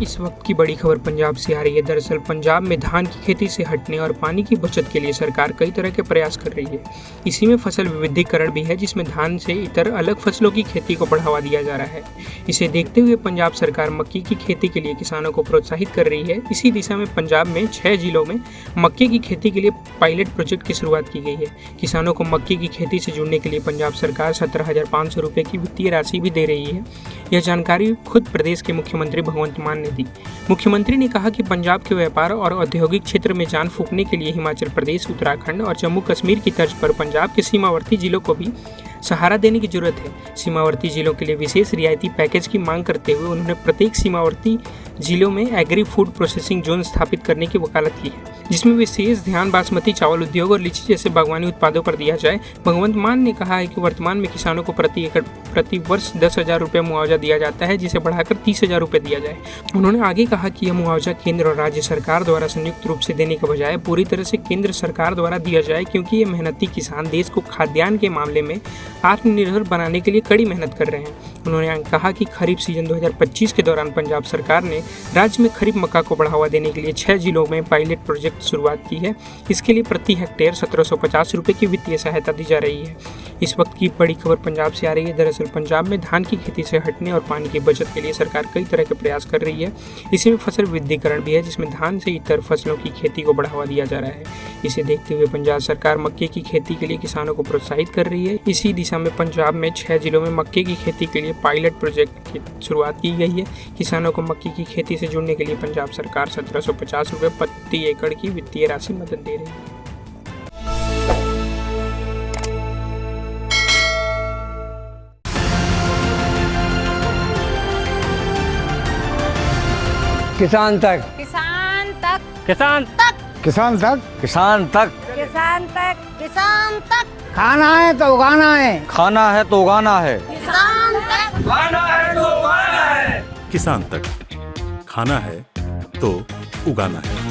इस वक्त की बड़ी खबर पंजाब से आ रही है। दरअसल पंजाब में धान की खेती से हटने और पानी की बचत के लिए सरकार कई तरह के प्रयास कर रही है। इसी में फसल विविधीकरण भी है, जिसमें धान से इतर अलग फसलों की खेती को बढ़ावा दिया जा रहा है। इसे देखते हुए पंजाब सरकार मक्के की खेती के लिए किसानों को प्रोत्साहित कर रही है। इसी दिशा में पंजाब में 6 जिलों में मक्के की खेती के लिए पायलट प्रोजेक्ट की शुरुआत की गई है। किसानों को मक्के की खेती से जुड़ने के लिए पंजाब सरकार 17,500 रुपये की वित्तीय राशि भी दे रही है। यह जानकारी खुद प्रदेश के मुख्यमंत्री भगवंत मान ने दी। मुख्यमंत्री ने कहा कि पंजाब के व्यापार और औद्योगिक क्षेत्र में जान फूंकने के लिए हिमाचल प्रदेश, उत्तराखंड और जम्मू कश्मीर की तर्ज पर पंजाब के सीमावर्ती जिलों को भी सहारा देने की जरूरत है। सीमावर्ती जिलों के लिए विशेष रियायती पैकेज की मांग करते हुए उन्होंने प्रत्येक सीमावर्ती जिलों में एग्री फूड प्रोसेसिंग जोन स्थापित करने की वकालत की है, जिसमें विशेष ध्यान बासमती चावल उद्योग और लीची जैसे बागवानी उत्पादों पर दिया जाए। भगवंत मान ने कहा है कि वर्तमान में किसानों को प्रति एकड़ प्रति वर्ष 10,000 रुपये मुआवजा दिया जाता है, जिसे बढ़ाकर 30,000 रुपये दिया जाए। उन्होंने आगे कहा कि यह मुआवजा केंद्र और राज्य सरकार द्वारा संयुक्त रूप से देने के बजाय पूरी तरह से केंद्र सरकार द्वारा दिया जाए, क्योंकि ये मेहनती किसान देश को खाद्यान्न के मामले में आत्मनिर्भर बनाने के लिए कड़ी मेहनत कर रहे हैं। उन्होंने कहा कि खरीफ सीजन 2025 के दौरान पंजाब सरकार ने राज्य में खरीफ मक्का को बढ़ावा देने के लिए 6 जिलों में पायलट प्रोजेक्ट शुरुआत की है। इसके लिए प्रति हेक्टेयर 1750 रुपये की वित्तीय सहायता दी जा रही है। इस वक्त की बड़ी खबर पंजाब से आ रही है। दरअसल पंजाब में धान की खेती से हटने और पानी की बचत के लिए सरकार कई तरह के प्रयास कर रही है। इसी में फसल विविधीकरण भी है, जिसमें धान से इतर फसलों की खेती को बढ़ावा दिया जा रहा है। इसे देखते हुए पंजाब सरकार मक्के की खेती के लिए किसानों को प्रोत्साहित कर रही है। इसी दिशा में पंजाब में 6 जिलों में मक्के की खेती के लिए पायलट प्रोजेक्ट की शुरुआत की गई है। किसानों को मक्के की खेती से जुड़ने के लिए पंजाब सरकार 1750 रुपये प्रति एकड़ की वित्तीय राशि मदद दे रही है। किसान तक, किसान तक, किसान तक, किसान तक, किसान तक, किसान तक, किसान तक। खाना है तो उगाना है, खाना है तो उगाना है, किसान तक, खाना है तो उगाना है। किसान तक, खाना है तो उगाना है।